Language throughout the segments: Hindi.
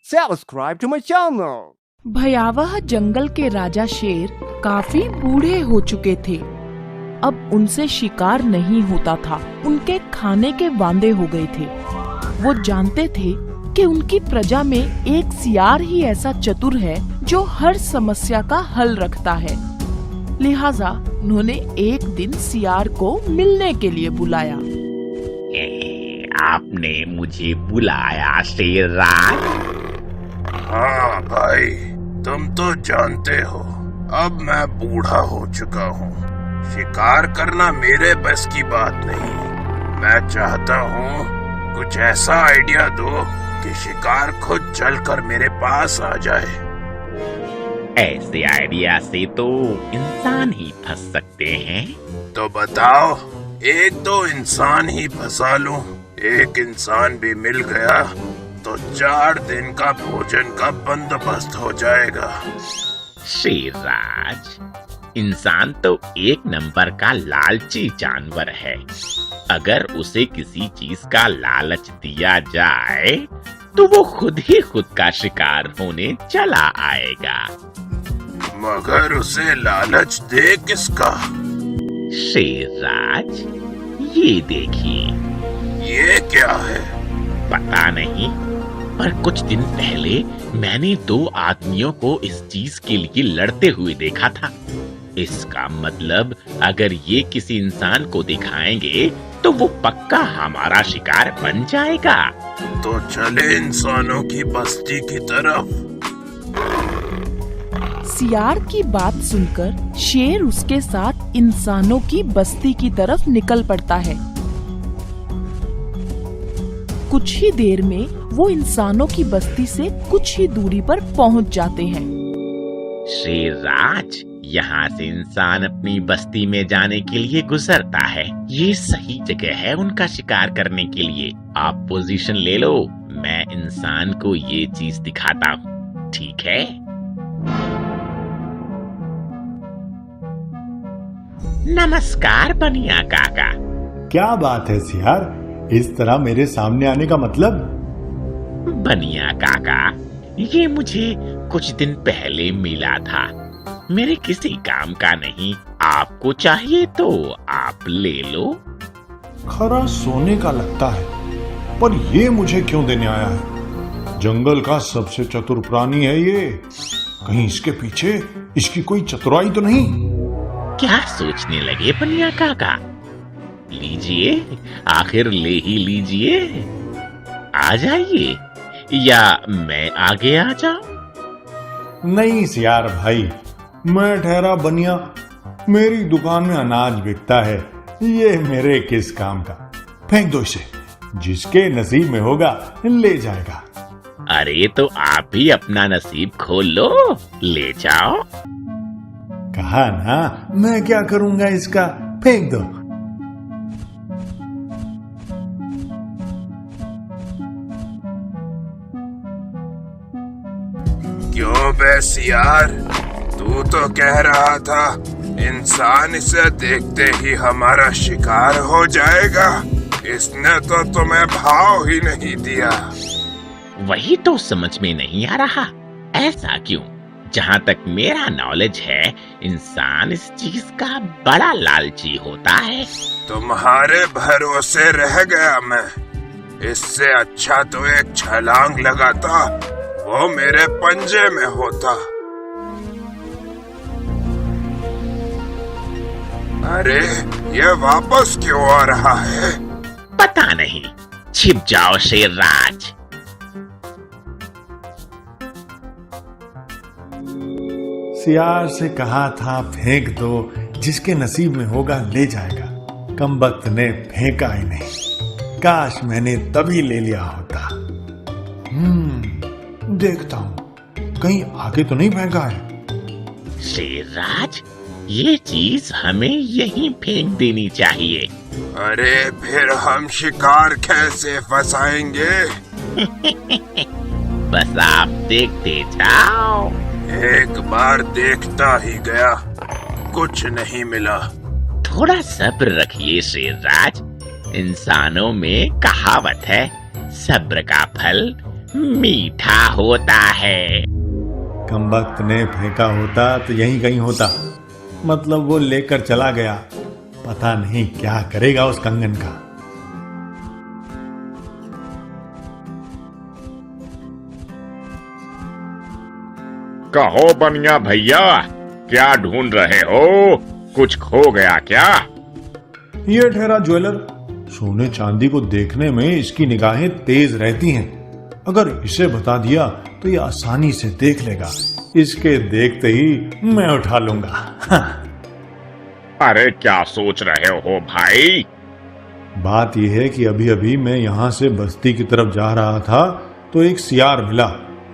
subscribe to my channel. भयावह जंगल के राजा शेर काफी बूढ़े हो चुके थे। अब उनसे शिकार नहीं होता था। उनके खाने के वांदे हो गए थे। वो जानते थे कि उनकी प्रजा में एक सियार ही ऐसा चतुर है जो हर समस्या का हल रखता है। लिहाजा उन्होंने एक दिन सियार को मिलने के लिए बुलाया। आपने मुझे बुलाया शेरराज? हाँ भाई, तुम तो जानते हो अब मैं बूढ़ा हो चुका हूँ। शिकार करना मेरे बस की बात नहीं। मैं चाहता हूँ कुछ ऐसा आइडिया दो कि शिकार खुद चलकर मेरे पास आ जाए। ऐसे आइडिया से तो इंसान ही फंस सकते हैं। तो बताओ, एक दो इंसान ही फंसा लूं। एक इंसान भी मिल गया तो 4 दिन का भोजन का बंदोबस्त हो जाएगा। शेरराज, इंसान तो एक नंबर का लालची जानवर है। अगर उसे किसी चीज का लालच दिया जाए तो वो खुद ही खुद का शिकार होने चला आएगा। मगर उसे लालच दे किसका? शेरराज, ये देखिए। ये क्या है? पता नहीं, पर कुछ दिन पहले मैंने 2 आदमियों को इस चीज के लिए लड़ते हुए देखा था। इसका मतलब अगर ये किसी इंसान को दिखाएंगे तो वो पक्का हमारा शिकार बन जाएगा। तो चले इंसानों की बस्ती की तरफ। सियार की बात सुनकर शेर उसके साथ इंसानों की बस्ती की तरफ निकल पड़ता है। कुछ ही देर में वो इंसानों की बस्ती से कुछ ही दूरी पर पहुंच जाते हैं। शेरराज, यहाँ से इंसान अपनी बस्ती में जाने के लिए गुजरता है। ये सही जगह है उनका शिकार करने के लिए। आप पोजीशन ले लो, मैं इंसान को ये चीज दिखाता हूँ, ठीक है? नमस्कार बनिया काका। क्या बात है सियार, इस तरह मेरे सामने आने का मतलब? बनिया काका, ये मुझे कुछ दिन पहले मिला था। मेरे किसी काम का नहीं। आपको चाहिए तो आप ले लो। खरा सोने का लगता है, पर ये मुझे क्यों देने आया है? जंगल का सबसे चतुर प्राणी है ये। कहीं इसके पीछे इसकी कोई चतुराई तो नहीं? क्या सोचने लगे बनिया काका? लीजिए, आखिर ले ही लीजिए। आ जाइए, या मैं आगे आ जाऊं? नहीं सियार भाई, मैं ठहरा बनिया। मेरी दुकान में अनाज बिकता है, ये मेरे किस काम का। फेंक दो इसे, जिसके नसीब में होगा ले जाएगा। अरे तो आप भी अपना नसीब खोल लो, ले जाओ। कहा ना, मैं क्या करूंगा इसका, फेंक दो। क्यों बे सियार, तू तो कह रहा था इंसान इसे देखते ही हमारा शिकार हो जाएगा। इसने तो तुम्हें भाव ही नहीं दिया। वही तो समझ में नहीं आ रहा, ऐसा क्यों? जहाँ तक मेरा नॉलेज है, इंसान इस चीज का बड़ा लालची होता है। तुम्हारे भरोसे रह गया मैं। इससे अच्छा तो एक छलांग लगाता, वो मेरे पंजे में होता। अरे, ये वापस क्यों आ रहा है? पता नहीं। छिप जाओ शेरराज। सियार से कहा था फेंक दो, जिसके नसीब में होगा ले जाएगा। कमबख्त ने फेंका ही नहीं। काश मैंने तभी ले लिया होता। देखता हूँ कहीं आगे तो नहीं फेंका है। शेरराज, ये चीज हमें यहीं फेंक देनी चाहिए। अरे फिर हम शिकार कैसे फंसाएंगे? बस आप देखते जाओ। एक बार देखता ही गया, कुछ नहीं मिला। थोड़ा सब्र रखिए शेरराज। इंसानों में कहावत है, सब्र का फल मीठा होता है। कमबख्त ने फेंका होता तो यहीं कहीं होता, मतलब वो लेकर चला गया। पता नहीं क्या करेगा उस कंगन का। कहो बनिया भैया, क्या ढूंढ रहे हो? कुछ खो गया क्या? ये ठहरा ज्वेलर। सोने चांदी को देखने में इसकी निगाहें तेज रहती हैं। अगर इसे बता दिया तो ये आसानी से देख लेगा। इसके देखते ही मैं उठा लूंगा। अरे क्या सोच रहे हो भाई? बात यह है कि अभी अभी मैं यहाँ से बस्ती की तरफ जा रहा था तो एक सियार मिला।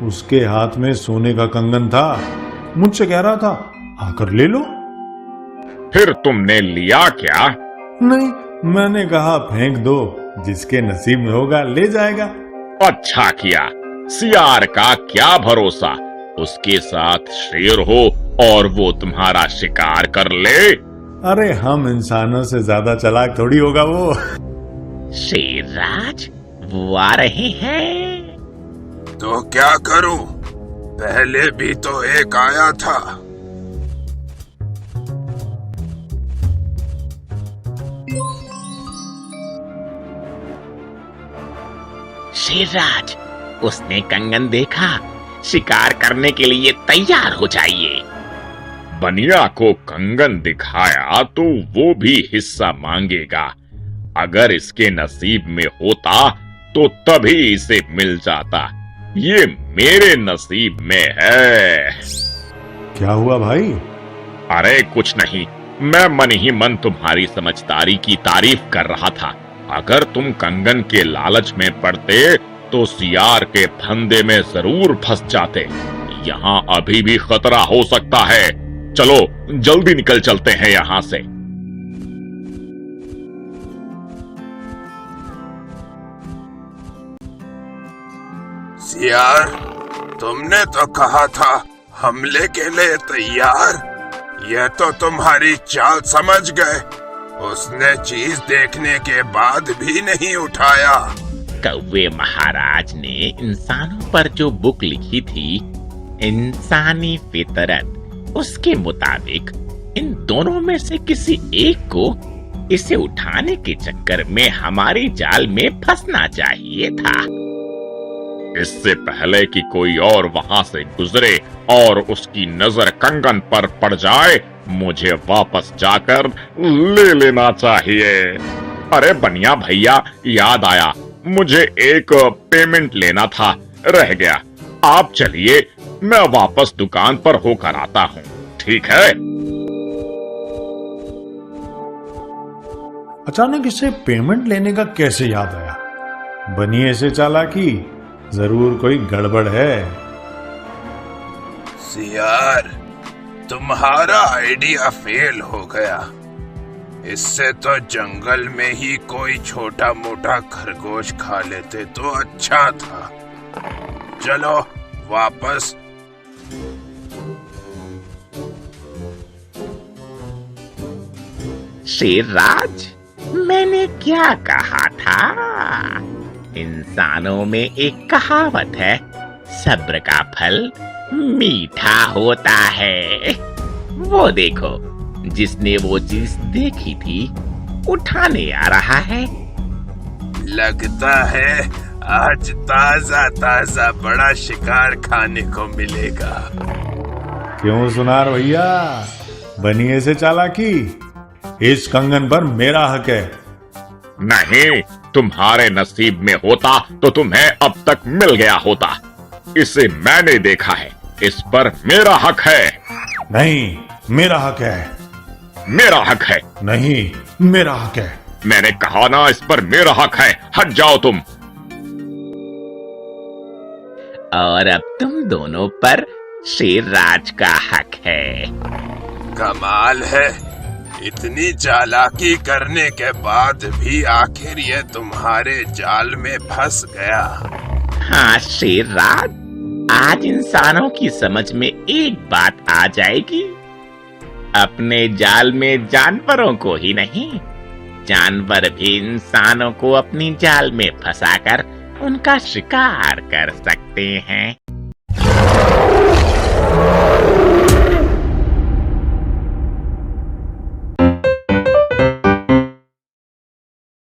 उसके हाथ में सोने का कंगन था। मुझसे कह रहा था आकर ले लो। फिर तुमने लिया क्या? नहीं, मैंने कहा फेंक दो, जिसके नसीब में होगा ले जाएगा। अच्छा किया। सियार का क्या भरोसा, उसके साथ शेर हो और वो तुम्हारा शिकार कर ले। अरे हम इंसानों से ज्यादा चालाक थोड़ी होगा वो। शेरराज, वो आ रहे हैं। तो क्या करूं? पहले भी तो एक आया था। शेरराज, उसने कंगन देखा। शिकार करने के लिए तैयार हो जाइए। बनिया को कंगन दिखाया तो वो भी हिस्सा मांगेगा। अगर इसके नसीब में होता तो तभी इसे मिल जाता। ये मेरे नसीब में है। क्या हुआ भाई? अरे कुछ नहीं, मैं मन ही मन तुम्हारी समझदारी की तारीफ कर रहा था। अगर तुम कंगन के लालच में पड़ते तो सियार के फंदे में जरूर फंस जाते। यहाँ अभी भी खतरा हो सकता है। चलो जल्दी निकल चलते हैं यहाँ से। सियार, तुमने तो कहा था हमले के लिए तैयार। यह तो तुम्हारी चाल समझ गए। उसने चीज देखने के बाद भी नहीं उठाया। कौवे महाराज ने इंसानों पर जो बुक लिखी थी, इंसानी फितरत, उसके मुताबिक इन दोनों में से किसी एक को इसे उठाने के चक्कर में हमारी जाल में फंसना चाहिए था। इससे पहले कि कोई और वहां से गुजरे और उसकी नजर कंगन पर पड़ जाए, मुझे वापस जाकर ले लेना चाहिए। अरे बनिया भैया, याद आया, मुझे एक पेमेंट लेना था, रह गया। आप चलिए, मैं वापस दुकान पर होकर आता हूँ, ठीक है? अचानक इसे पेमेंट लेने का कैसे याद आया? बनिए से चालाकी, जरूर कोई गड़बड़ है। सियार, तुम्हारा आइडिया फेल हो गया। इससे तो जंगल में ही कोई छोटा मोटा खरगोश खा लेते तो अच्छा था। चलो वापस। शेरराज, मैंने क्या कहा था? इंसानों में एक कहावत है, सब्र का फल मीठा होता है। वो देखो, जिसने वो चीज देखी थी उठाने आ रहा है। लगता है आज ताजा ताजा बड़ा शिकार खाने को मिलेगा। क्यों सुनार भैया, बनिए से चालाकी? इस कंगन पर मेरा हक है। नहीं, तुम्हारे नसीब में होता तो तुम्हें अब तक मिल गया होता। इसे मैंने देखा है, इस पर मेरा हक है। नहीं, मेरा हक है। मेरा हक है। नहीं, मेरा हक है। मैंने कहा ना, इस पर मेरा हक है। हट जाओ तुम। और अब तुम दोनों पर शेरराज का हक है। कमाल है, इतनी चालाकी करने के बाद भी आखिर ये तुम्हारे जाल में फंस गया। हाँ शेरराज, आज इंसानों की समझ में एक बात आ जाएगी। अपने जाल में जानवरों को ही नहीं, जानवर भी इंसानों को अपनी जाल में फंसाकर उनका शिकार कर सकते हैं।